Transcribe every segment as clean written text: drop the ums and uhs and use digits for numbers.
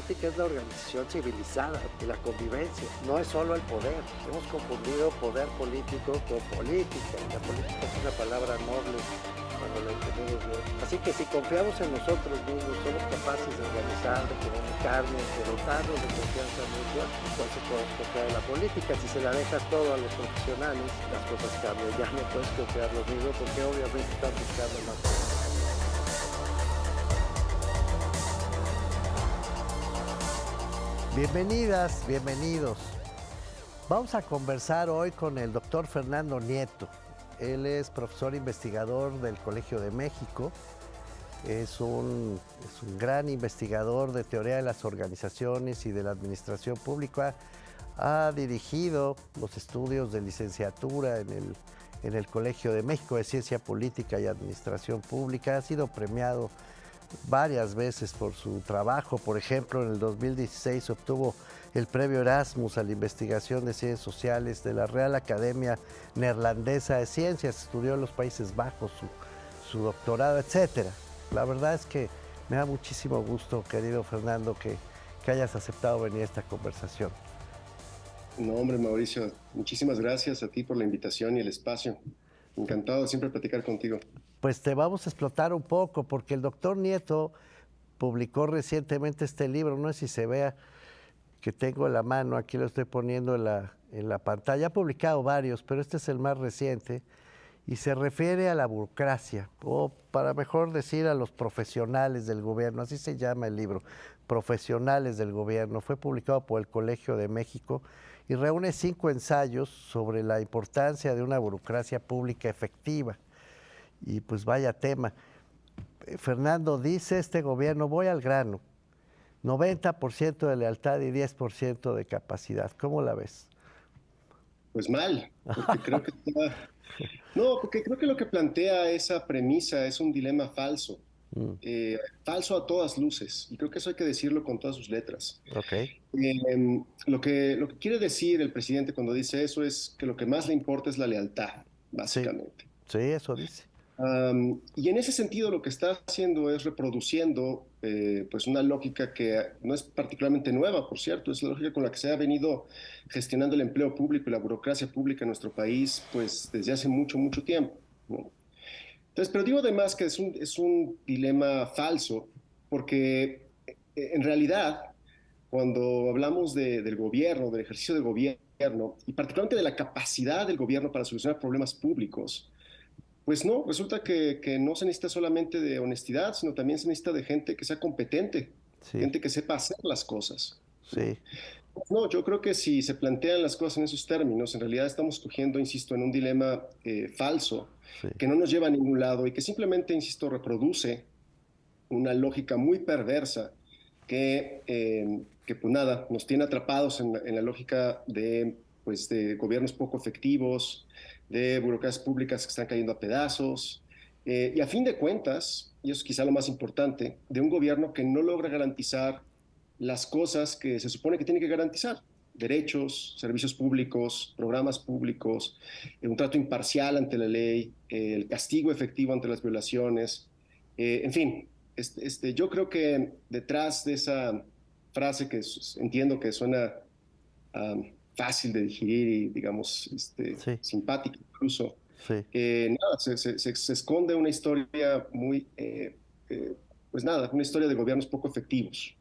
política es la organización civilizada y la convivencia, no es solo el poder. Hemos confundido poder político con política, y la política es una palabra noble cuando la entendemos bien. Así que si confiamos en nosotros mismos, somos capaces de organizar, de comunicarnos, de dotarnos de confianza mutua, entonces podemos confiar en la política. Si se la dejas todo a los profesionales, las cosas cambian. Ya no puedes confiar lo mismo porque obviamente están buscando más poder. Bienvenidas, bienvenidos. Vamos a conversar hoy con el doctor Fernando Nieto. Él es profesor investigador del Colegio de México. Es un gran investigador de teoría de las organizaciones y de la administración pública. Ha dirigido los estudios de licenciatura en el Colegio de México de Ciencia Política y Administración Pública. Ha sido premiado varias veces por su trabajo. Por ejemplo, en el 2016 obtuvo el premio Erasmus a la investigación de ciencias sociales de la Real Academia Neerlandesa de Ciencias. Estudió en los Países Bajos su doctorado, etcétera. La verdad es que me da muchísimo gusto, querido Fernando, que hayas aceptado venir a esta conversación. No, hombre, Mauricio, muchísimas gracias a ti por la invitación y el espacio. Encantado de siempre platicar contigo. Pues te vamos a explotar un poco, porque el doctor Nieto publicó recientemente este libro, no sé si se vea que tengo en la mano, aquí lo estoy poniendo en la pantalla. Ha publicado varios, pero este es el más reciente y se refiere a la burocracia, o para mejor decir a los profesionales del gobierno, así se llama el libro, Profesionales del Gobierno. Fue publicado por el Colegio de México y reúne 5 ensayos sobre la importancia de una burocracia pública efectiva. Y pues vaya tema. Fernando, dice este gobierno, voy al grano, 90% de lealtad y 10% de capacidad. ¿Cómo la ves? Pues mal, porque creo que no, porque creo que lo que plantea esa premisa es un dilema falso, Mm, falso a todas luces, y creo que eso hay que decirlo con todas sus letras. ok, Lo que quiere decir el presidente cuando dice eso es que lo que más le importa es la lealtad, sí, básicamente. sí, eso dice. Y en ese sentido lo que está haciendo es reproduciendo pues una lógica que no es particularmente nueva, por cierto, es la lógica con la que se ha venido gestionando el empleo público y la burocracia pública en nuestro país pues desde hace mucho, mucho tiempo, ¿no? Entonces, pero digo además que es un dilema falso porque en realidad cuando hablamos del gobierno, del ejercicio del gobierno y particularmente de la capacidad del gobierno para solucionar problemas públicos, pues no, resulta que no se necesita solamente de honestidad, sino también se necesita de gente que sea competente, Sí, gente que sepa hacer las cosas, ¿no? sí, No, yo creo que si se plantean las cosas en esos términos, en realidad estamos cogiendo, insisto, en un dilema falso sí. que no nos lleva a ningún lado y que simplemente, insisto, reproduce una lógica muy perversa que pues nada, nos tiene atrapados en la lógica pues, de gobiernos poco efectivos, de burocracias públicas que están cayendo a pedazos, y a fin de cuentas, y eso es quizá lo más importante, de un gobierno que no logra garantizar las cosas que se supone que tiene que garantizar: derechos, servicios públicos, programas públicos, un trato imparcial ante la ley, el castigo efectivo ante las violaciones, en fin. Yo creo que detrás de esa frase que entiendo que suena fácil de digerir y, digamos, Sí, simpática incluso, sí. nada, se esconde una historia muy, pues nada, una historia de gobiernos poco efectivos.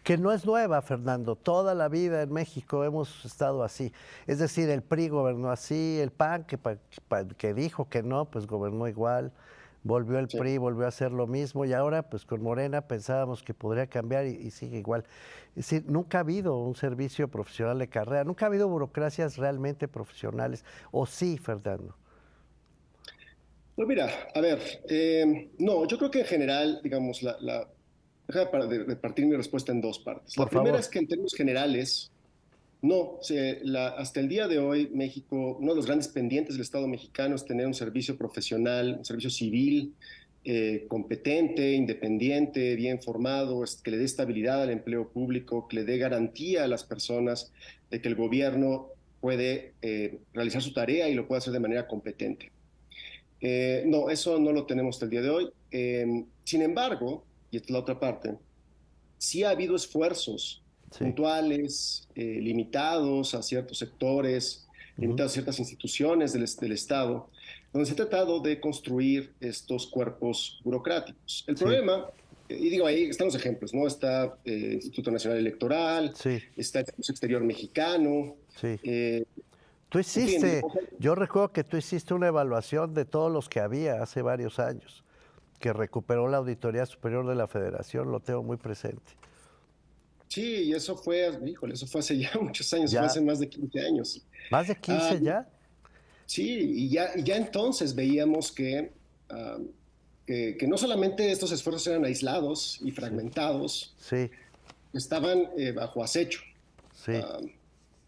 Que no es nueva, Fernando. Toda la vida en México hemos estado así. Es decir, el PRI gobernó así, el PAN, que dijo que no, pues gobernó igual. Volvió el Sí. PRI, volvió a hacer lo mismo y ahora pues con Morena pensábamos que podría cambiar y sigue igual. Es decir, nunca ha habido un servicio profesional de carrera, nunca ha habido burocracias realmente profesionales. ¿O sí, Fernando? Pues mira, a ver, no, yo creo que en general, digamos, deja de partir mi respuesta en dos partes. Por La primera favor. es que en términos generales, no, hasta el día de hoy, México, uno de los grandes pendientes del Estado mexicano es tener un servicio profesional, un servicio civil, competente, independiente, bien formado, que le dé estabilidad al empleo público, que le dé garantía a las personas de que el gobierno puede realizar su tarea y lo puede hacer de manera competente. No, eso no lo tenemos hasta el día de hoy. Sin embargo, y esta es la otra parte, sí ha habido esfuerzos Sí. puntuales, limitados a ciertos sectores, Ujú. limitados a ciertas instituciones del Estado, donde se ha tratado de construir estos cuerpos burocráticos. El Sí, problema, y digo, ahí están los ejemplos, ¿no? Está el Instituto Nacional Electoral, sí, está el Servicio Exterior Mexicano, sí. eh, Tú en fin, hiciste, digamos, yo recuerdo que tú hiciste una evaluación de todos los que había hace varios años, que recuperó la Auditoría Superior de la Federación, lo tengo muy presente. sí, y eso fue, híjole, eso fue hace ya muchos años, fue Ya, hace más de 15 años. más de Ah, 15 ya. sí, y ya entonces veíamos ah, que no solamente estos esfuerzos eran aislados y Sí, fragmentados, sí, estaban bajo acecho. sí, ah,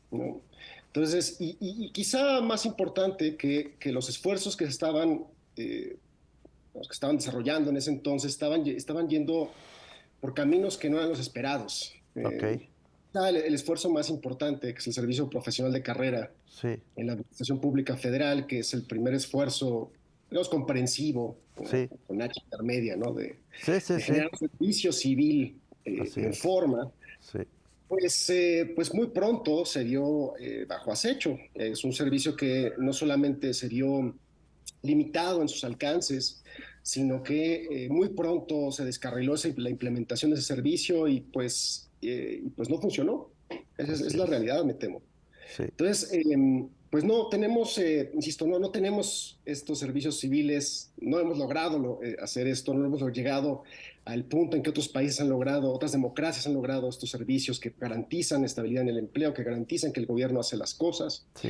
¿No? Entonces, y quizá más importante que los esfuerzos eh, que estaban desarrollando en ese entonces estaban yendo por caminos que no eran los esperados. ok, El esfuerzo más importante, que es el servicio profesional de carrera sí, en la Administración Pública Federal, que es el primer esfuerzo, digamos, comprensivo, sí, con H intermedia, ¿no? sí, sí, De sí, generar un servicio civil así en es, forma, sí, pues muy pronto se vio bajo acecho. Es un servicio que no solamente se vio limitado en sus alcances, sino que muy pronto se descarriló la implementación de ese servicio y pues no funcionó. Esa es, así es la es, realidad, me temo. sí, Entonces, pues no tenemos, insisto, no tenemos estos servicios civiles, no hemos logrado hacer esto, no hemos llegado al punto en que otros países han logrado, otras democracias han logrado estos servicios que garantizan estabilidad en el empleo, que garantizan que el gobierno hace las cosas. sí,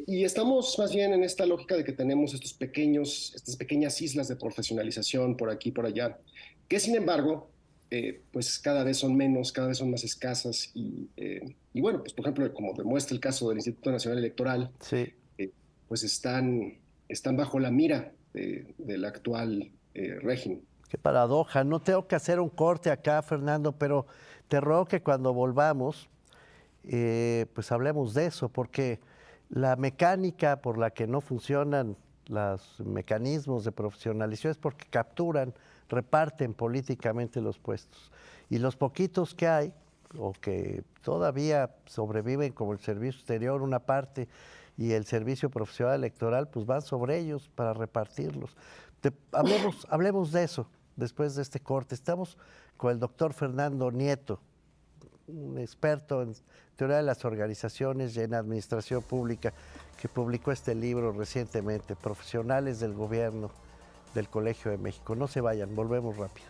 Y estamos más bien en esta lógica de que tenemos estas pequeñas islas de profesionalización por aquí y por allá, que sin embargo, pues cada vez son menos, cada vez son más escasas y bueno, pues por ejemplo, como demuestra el caso del Instituto Nacional Electoral, sí. eh, pues están bajo la mira del actual régimen. Qué paradoja. No tengo que hacer un corte acá, Fernando, pero te ruego que cuando volvamos, pues hablemos de eso, porque la mecánica por la que no funcionan los mecanismos de profesionalización es porque capturan, reparten políticamente los puestos. Y los poquitos que hay, o que todavía sobreviven como el servicio exterior, una parte, y el servicio profesional electoral, pues van sobre ellos para repartirlos. Hablemos de eso después de este corte. Estamos con el doctor Fernando Nieto, un experto en teoría de las organizaciones y en administración pública, que publicó este libro recientemente, Profesionales del Gobierno del Colegio de México. No se vayan, volvemos rápido.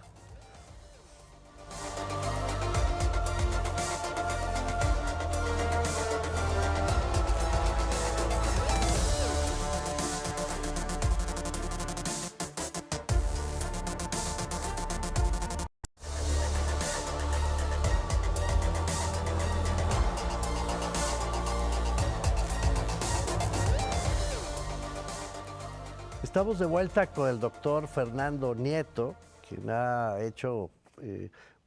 Estamos de vuelta con el doctor Fernando Nieto, quien ha hecho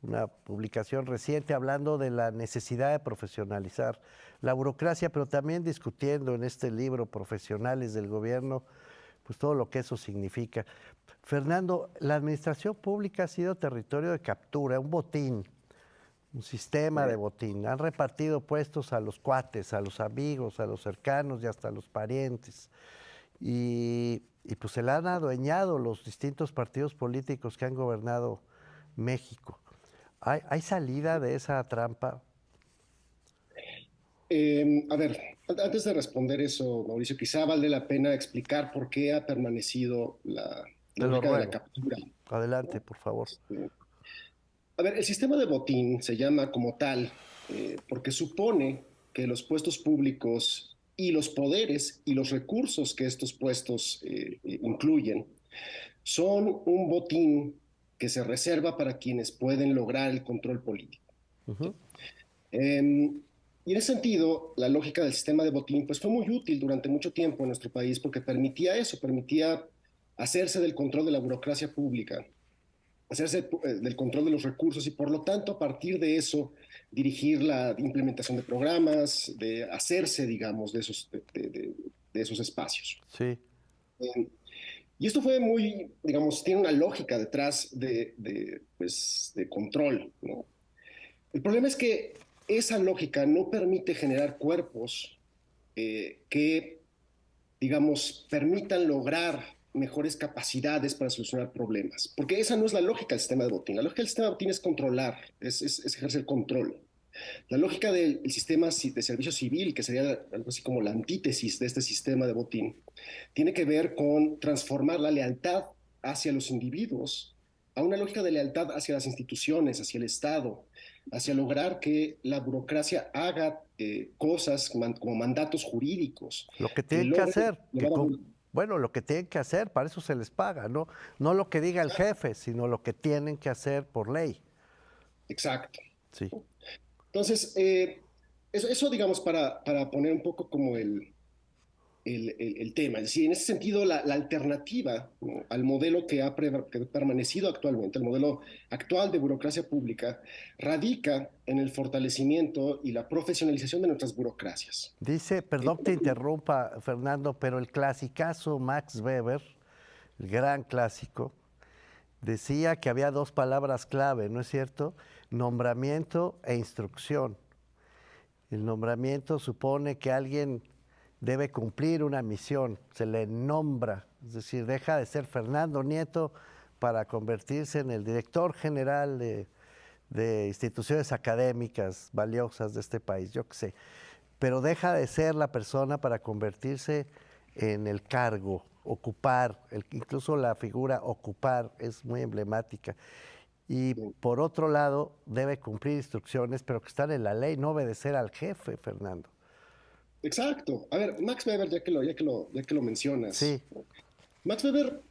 una publicación reciente hablando de la necesidad de profesionalizar la burocracia, pero también discutiendo en este libro Profesionales del Gobierno, pues todo lo que eso significa. Fernando, la administración pública ha sido territorio de captura, un botín, un sistema de botín. Han repartido puestos a los cuates, a los amigos, a los cercanos y hasta a los parientes. Y pues se la han adueñado los distintos partidos políticos que han gobernado México. ¿Hay salida de esa trampa? A ver, antes de responder eso, Mauricio, quizá vale la pena explicar por qué ha permanecido la Te lo lógica de la ruego. captura. Adelante, por favor. A ver, el sistema de botín se llama como tal porque supone que los puestos públicos y los poderes y los recursos que estos puestos incluyen son un botín que se reserva para quienes pueden lograr el control político. Ujú. Y en ese sentido, la lógica del sistema de botín pues, fue muy útil durante mucho tiempo en nuestro país porque permitía eso, permitía hacerse del control de la burocracia pública, hacerse del control de los recursos y por lo tanto a partir de eso dirigir la implementación de programas, de hacerse, digamos, de esos espacios. Sí, Eh, Y esto fue muy, digamos, tiene una lógica detrás pues, de control, ¿no? El problema es que esa lógica no permite generar cuerpos que, digamos, permitan lograr mejores capacidades para solucionar problemas. Porque esa no es la lógica del sistema de botín. La lógica del sistema de botín es controlar, es ejercer control. La lógica del sistema de servicio civil, que sería algo así como la antítesis de este sistema de botín, tiene que ver con transformar la lealtad hacia los individuos a una lógica de lealtad hacia las instituciones, hacia el Estado, hacia lograr que la burocracia haga cosas como mandatos jurídicos, Lo que que tienen que logre hacer, llevar a... bueno, lo que tienen que hacer, para eso se les paga, ¿no? No lo que diga el jefe, sino lo que tienen que hacer por ley. Exacto. Sí. Entonces, eso, digamos, para poner un poco como el tema. Es decir, en ese sentido, la alternativa, ¿no?, al modelo que ha permanecido actualmente, el modelo actual de burocracia pública, radica en el fortalecimiento y la profesionalización de nuestras burocracias. Dice, perdón que te interrumpa, Fernando, pero el clasicazo Max Weber, el gran clásico, decía que había dos palabras clave, ¿no es cierto? Nombramiento e instrucción. El nombramiento supone que alguien debe cumplir una misión, se le nombra, es decir, deja de ser Fernando Nieto para convertirse en el director general de instituciones académicas valiosas de este país, yo qué sé, pero deja de ser la persona para convertirse en el cargo, ocupar, incluso la figura ocupar es muy emblemática. Y por otro lado, debe cumplir instrucciones, pero que están en la ley, no obedecer al jefe, Fernando. Exacto. A ver, Max Weber, ya que lo mencionas, Sí, Max Weber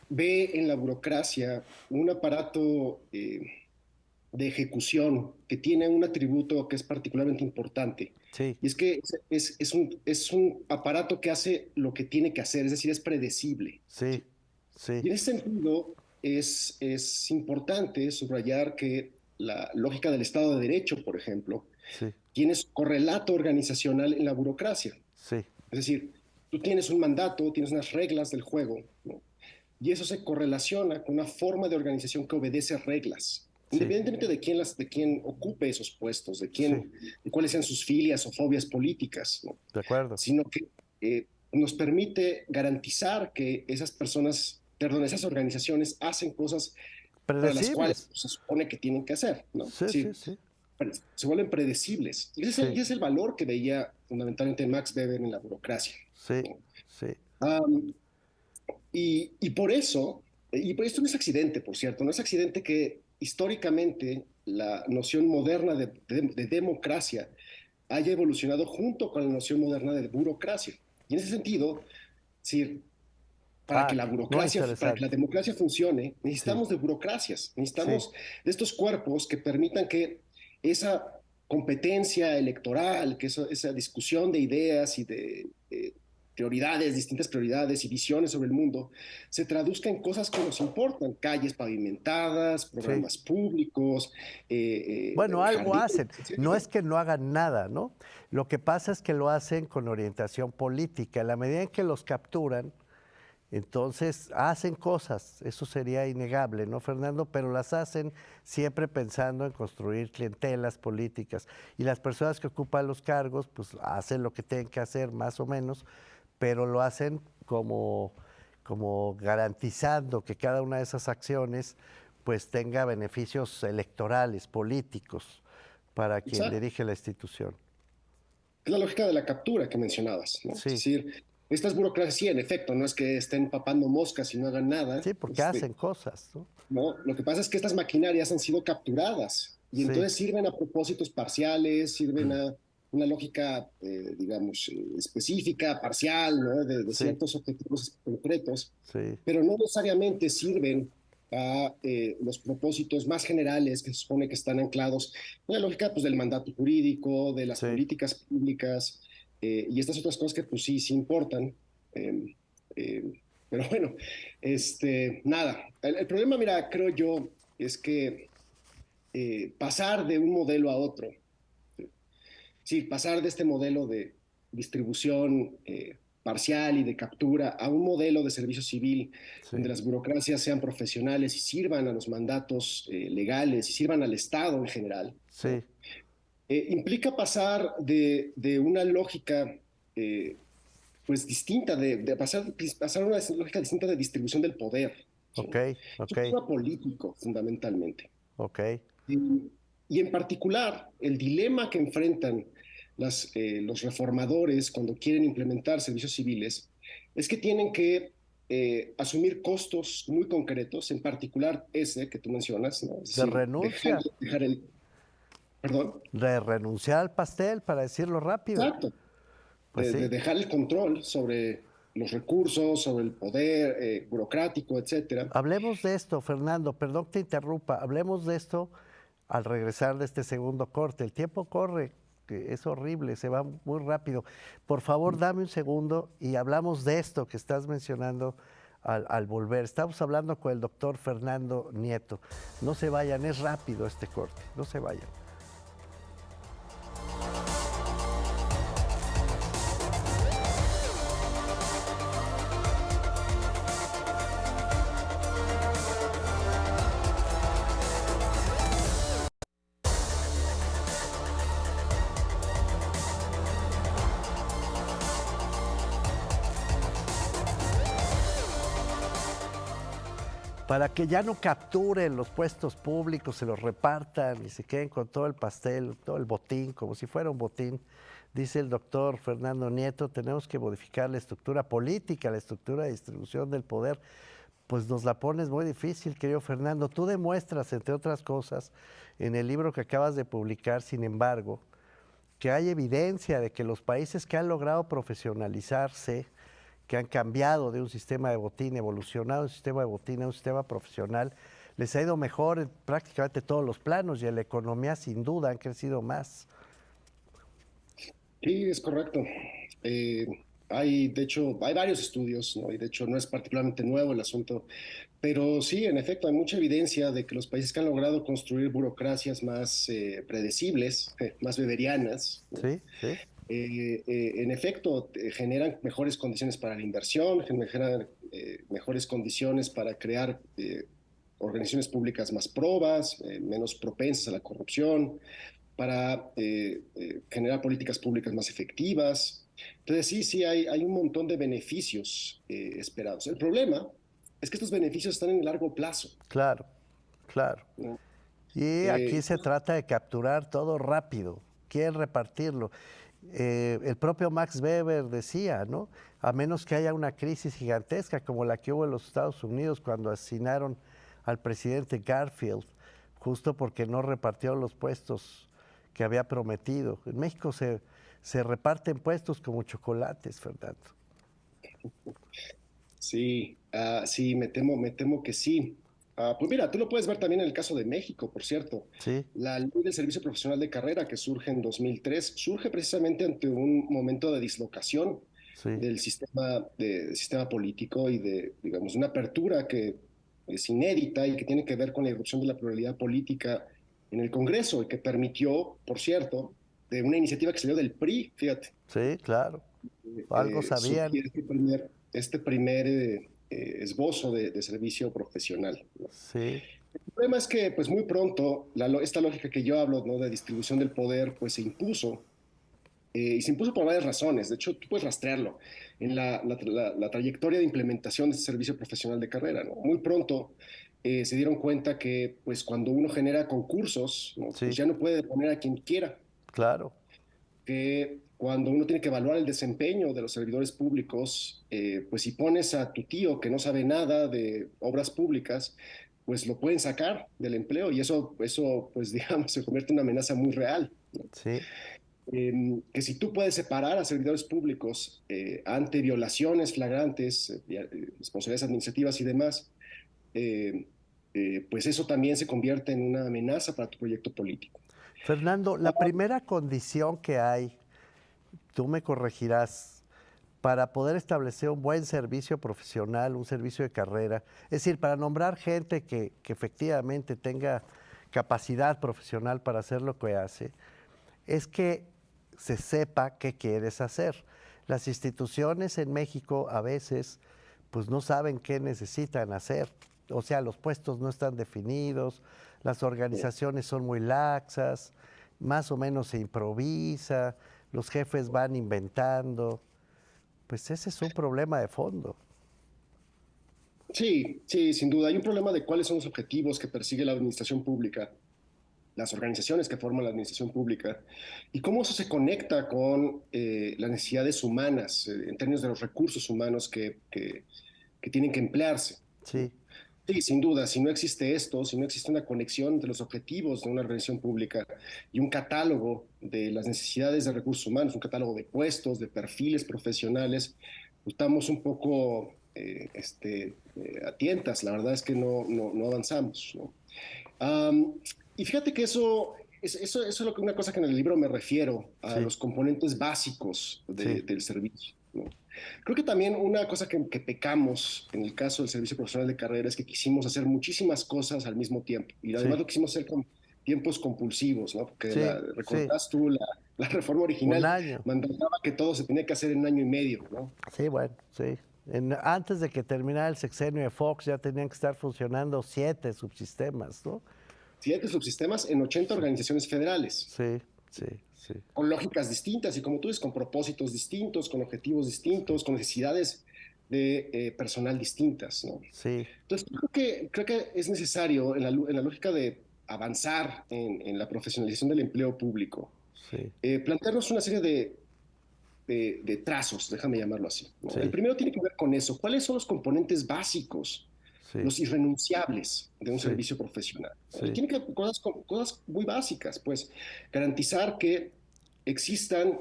ve en la burocracia un aparato de ejecución que tiene un atributo que es particularmente importante. sí, Y es que es un aparato que hace lo que tiene que hacer, es decir, es predecible. sí, sí, Y en ese sentido es importante subrayar que la lógica del Estado de Derecho, por ejemplo, sí, tiene su correlato organizacional en la burocracia. sí, Es decir, tú tienes un mandato, tienes unas reglas del juego, ¿no? Y eso se correlaciona con una forma de organización que obedece reglas, sí, independientemente de quién ocupe esos puestos, sí, de cuáles sean sus filias o fobias políticas, ¿no? de acuerdo. Sino que nos permite garantizar que esas personas, perdón, esas organizaciones hacen cosas para las cuales Predecibles. se supone que tienen que hacer, ¿no? Es Sí, sí, decir, sí, se vuelven predecibles. Y ese sí, es el valor que veía fundamentalmente Max Weber en la burocracia, sí, ¿no? sí, Um, y por eso, y por esto no es accidente, por cierto, no es accidente que históricamente la noción moderna de democracia haya evolucionado junto con la noción moderna de burocracia. Y en ese sentido, sí, para que Ah, la no, burocracia, para que la interesante. democracia funcione, Sí, necesitamos de burocracias, sí, necesitamos de estos cuerpos que permitan que esa competencia electoral, que esa discusión de ideas y de prioridades, distintas prioridades y visiones sobre el mundo, se traduzca en cosas que nos importan: calles pavimentadas, sí. programas públicos, Bueno, algo jardines, hacen. No etcétera. es que no hagan nada, ¿no? Lo que pasa es que lo hacen con orientación política. En la medida en que los capturan, entonces hacen cosas, eso sería innegable, ¿no, Fernando? Pero las hacen siempre pensando en construir clientelas políticas. Y las personas que ocupan los cargos, pues hacen lo que tienen que hacer, más o menos, pero lo hacen como garantizando que cada una de esas acciones pues tenga beneficios electorales, políticos, para quien Exacto. dirige la institución. Es la lógica de la captura que mencionabas, ¿no? Es Sí, decir, estas burocracias, sí, en efecto, no es que estén papando moscas y no hagan nada, sí, porque hacen cosas, ¿no? ¿no? Lo que pasa es que estas maquinarias han sido capturadas y Sí, entonces sirven a propósitos parciales, sirven a una lógica, digamos, específica, parcial, ¿no?, de sí, ciertos objetivos concretos, sí, pero no necesariamente sirven a los propósitos más generales que se supone que están anclados en la lógica, pues, del mandato jurídico, de las sí. políticas públicas, y estas otras cosas que pues sí importan. Eh, eh, pero bueno, nada, el problema, mira, creo yo, es que pasar de un modelo a otro, sí, pasar de este modelo de distribución parcial y de captura a un modelo de servicio civil Sí, donde las burocracias sean profesionales y sirvan a los mandatos legales y sirvan al Estado en general, sí, ¿no? Implica pasar de una lógica eh, pues distinta, de pasar a una lógica distinta de distribución del poder, ¿sí? ok, Es ok, un tema político, fundamentalmente. ok. Y en particular, el dilema que enfrentan los reformadores cuando quieren implementar servicios civiles es que tienen que asumir costos muy concretos, en particular ese que tú mencionas, ¿no? Es De decir, renuncia, dejar el... Perdón. de renunciar al pastel, para decirlo rápido. Exacto. Pues De sí. dejar el control sobre los recursos, sobre el poder burocrático, etcétera. Hablemos de esto, Fernando, perdón que te interrumpa, hablemos de esto al regresar de este segundo corte. El tiempo corre, que es horrible, se va muy rápido. Por favor, dame un segundo y hablamos de esto que estás mencionando al volver. Estamos hablando con el doctor Fernando Nieto. No se vayan, es rápido este corte, no se vayan. Para que ya no capturen los puestos públicos, se los repartan y se queden con todo el pastel, todo el botín, como si fuera un botín, dice el doctor Fernando Nieto, tenemos que modificar la estructura política, la estructura de distribución del poder. Pues nos la pones muy difícil, querido Fernando. Tú demuestras, entre otras cosas, en el libro que acabas de publicar, sin embargo, que hay evidencia de que los países que han logrado profesionalizarse, que han cambiado de un sistema de botín, evolucionado de un sistema de botín a un sistema profesional, les ha ido mejor en prácticamente todos los planos y en la economía sin duda han crecido más. Sí, es correcto. Eh, de hecho, hay varios estudios, ¿no? Y de hecho no es particularmente nuevo el asunto, pero sí, en efecto, hay mucha evidencia de que los países que han logrado construir burocracias más predecibles, más weberianas, ¿no? ¿Sí? ¿Sí? En efecto, generan mejores condiciones para la inversión, generan mejores condiciones para crear organizaciones públicas más probas, menos propensas a la corrupción, para generar políticas públicas más efectivas. Entonces, sí, sí, hay un montón de beneficios esperados. El problema es que estos beneficios están en el largo plazo, Claro, claro. ¿no? Y aquí Eh, se trata de capturar todo rápido, quieren repartirlo. El propio Max Weber decía, ¿no? A menos que haya una crisis gigantesca como la que hubo en los Estados Unidos cuando asesinaron al presidente Garfield, justo porque no repartió los puestos que había prometido. En México se reparten puestos como chocolates, Fernando. Sí, sí, me temo que sí. Pues mira, tú lo puedes ver también en el caso de México, por cierto. Sí, La ley del servicio profesional de carrera que surge en 2003 surge precisamente ante un momento de dislocación sí, del sistema político y de, digamos, una apertura que es inédita y que tiene que ver con la irrupción de la pluralidad política en el Congreso y que permitió, por cierto, de una iniciativa que salió del PRI, fíjate, sí, claro. Algo sabían. surgir este primer esbozo de servicio profesional, ¿no? Sí, El problema es que, pues muy pronto, esta lógica que yo hablo, ¿no? De distribución del poder, pues se impuso, y se impuso por varias razones. De hecho, tú puedes rastrearlo en la trayectoria de implementación de este servicio profesional de carrera, ¿no? Muy pronto se dieron cuenta que, pues cuando uno genera concursos, ¿no? Pues sí, ya no puede poner a quien quiera, claro, que cuando uno tiene que evaluar el desempeño de los servidores públicos, pues si pones a tu tío que no sabe nada de obras públicas, pues lo pueden sacar del empleo y eso pues digamos, se convierte en una amenaza muy real, ¿no? sí. Que si tú puedes separar a servidores públicos ante violaciones flagrantes, responsabilidades administrativas y demás, pues eso también se convierte en una amenaza para tu proyecto político. Fernando, la primera condición que hay, tú me corregirás, para poder establecer un buen servicio profesional, un servicio de carrera, es decir, para nombrar gente que efectivamente tenga capacidad profesional para hacer lo que hace, es que se sepa qué quieres hacer. Las instituciones en México a veces pues no saben qué necesitan hacer. O sea, los puestos no están definidos, las organizaciones son muy laxas, más o menos se improvisa, los jefes van inventando. Pues ese es un problema de fondo. Sí, sí, sin duda. Hay un problema de cuáles son los objetivos que persigue la administración pública, las organizaciones que forman la administración pública, y cómo eso se conecta con las necesidades humanas, en términos de los recursos humanos que tienen que emplearse. Sí, Sí, sin duda, si no existe esto, si no existe una conexión entre los objetivos de una organización pública y un catálogo de las necesidades de recursos humanos, un catálogo de puestos, de perfiles profesionales, pues estamos un poco a tientas. La verdad es que no avanzamos, ¿no? Y fíjate que eso es una cosa que en el libro me refiero a sí, los componentes básicos sí, del servicio, ¿no? Creo que también una cosa que pecamos en el caso del servicio profesional de carrera es que quisimos hacer muchísimas cosas al mismo tiempo y además sí, lo quisimos hacer con tiempos compulsivos, ¿no? Porque sí, sí. recordás tú, la reforma Un original año. mandaba que todo se tenía que hacer en un año y medio, ¿no? Sí, bueno, sí. Antes de que terminara el sexenio de Fox ya tenían que estar funcionando 7 subsistemas, ¿no? 7 subsistemas en 80 organizaciones federales, Sí, sí, sí, con lógicas distintas y como tú dices, con propósitos distintos, con objetivos distintos, con necesidades de personal distintas, ¿no? sí, Entonces, creo que es necesario, en la lógica de avanzar en la profesionalización del empleo público, sí, plantearnos una serie de trazos, déjame llamarlo así, ¿no? El sí, primero tiene que ver con eso. ¿Cuáles son los componentes básicos, sí, los irrenunciables de un sí, servicio profesional? Y sí, tiene que ver con cosas muy básicas, pues garantizar que existan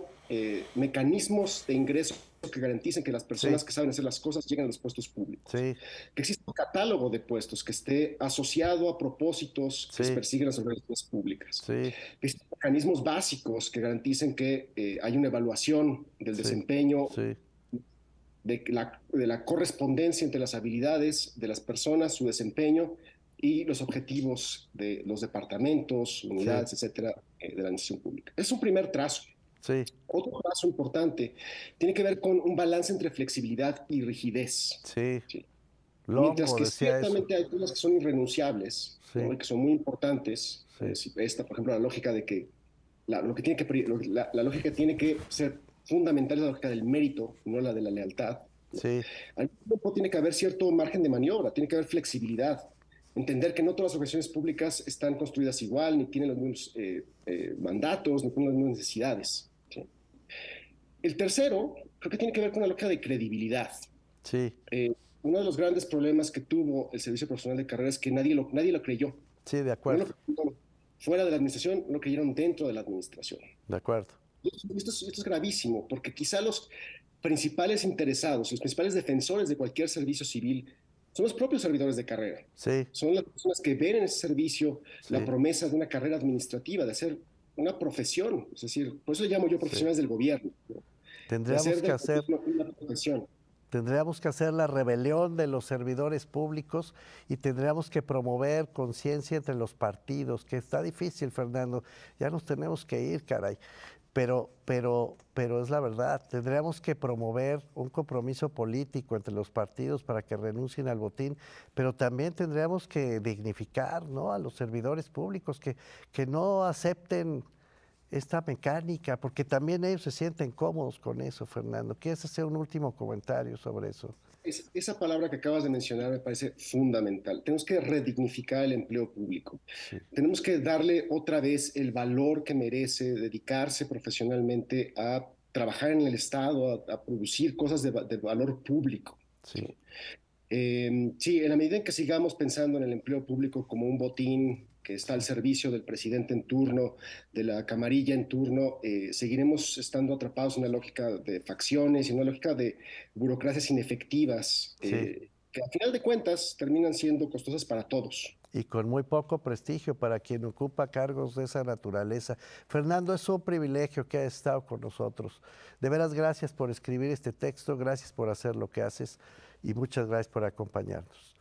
mecanismos de ingreso que garanticen que las sí, personas que saben hacer las cosas lleguen a los puestos públicos, sí, que exista un catálogo de puestos que esté asociado a propósitos que se sí, persiguen las organizaciones públicas, sí, que existan mecanismos básicos que garanticen que hay una evaluación del sí, desempeño, sí, de la correspondencia entre las habilidades de las personas, su desempeño y los objetivos de los departamentos, sí, unidades, etcétera, de la administración pública. Es un primer trazo. sí, Otro paso importante tiene que ver con un balance entre flexibilidad y rigidez. sí. ¿Sí? Mientras Longo que decía eso. ciertamente hay cosas que son irrenunciables, Sí, ¿no? Y que son muy importantes, sí, esta, por ejemplo, la lógica de que la lógica tiene que ser fundamental, es la lógica del mérito, no la de la lealtad, ¿no? sí, Al mismo tiempo tiene que haber cierto margen de maniobra, tiene que haber flexibilidad, entender que no todas las organizaciones públicas están construidas igual, ni tienen los mismos mandatos, ni tienen las mismas necesidades, ¿sí? El tercero, creo que tiene que ver con la lógica de credibilidad. sí, Eh, Uno de los grandes problemas que tuvo el servicio profesional de carrera es que nadie lo creyó. sí, de No lo acuerdo, creyeron fuera de la administración, no lo creyeron dentro de la administración. de acuerdo. Esto es gravísimo, porque quizá los principales interesados, los principales defensores de cualquier servicio civil son los propios servidores de carrera. Sí, Son las personas que ven en ese servicio la sí, promesa de una carrera administrativa, de hacer una profesión. Es decir, por eso le llamo yo sí. profesionales del gobierno, ¿no? De Tendríamos hacer que del hacer gobierno una profesión. Tendríamos que hacer la rebelión de los servidores públicos y tendríamos que promover conciencia entre los partidos, que está difícil, Fernando. Ya nos tenemos que ir, caray. Pero es la verdad. Tendríamos que promover un compromiso político entre los partidos para que renuncien al botín, pero también tendríamos que dignificar, ¿no?, a los servidores públicos, que no acepten esta mecánica, porque también ellos se sienten cómodos con eso, Fernando. ¿Quieres hacer un último comentario sobre eso? Esa palabra que acabas de mencionar me parece fundamental. Tenemos que redignificar el empleo público. Sí, Tenemos que darle otra vez el valor que merece dedicarse profesionalmente a trabajar en el Estado, a producir cosas de valor público. sí, ¿Sí? Sí, en la medida en que sigamos pensando en el empleo público como un botín que está al sí, servicio del presidente en turno, de la camarilla en turno, seguiremos estando atrapados en una lógica de facciones y una lógica de burocracias inefectivas, sí. que al final de cuentas terminan siendo costosas para todos. Y con muy poco prestigio para quien ocupa cargos de esa naturaleza. Fernando, es un privilegio que hayas estado con nosotros. De veras, gracias por escribir este texto, gracias por hacer lo que haces y muchas gracias por acompañarnos.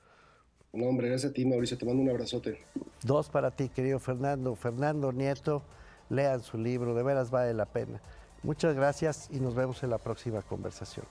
No, hombre, gracias a ti, Mauricio, te mando un abrazote. 2 para ti, querido Fernando. Fernando Nieto, lean su libro, de veras vale la pena. Muchas gracias y nos vemos en la próxima conversación.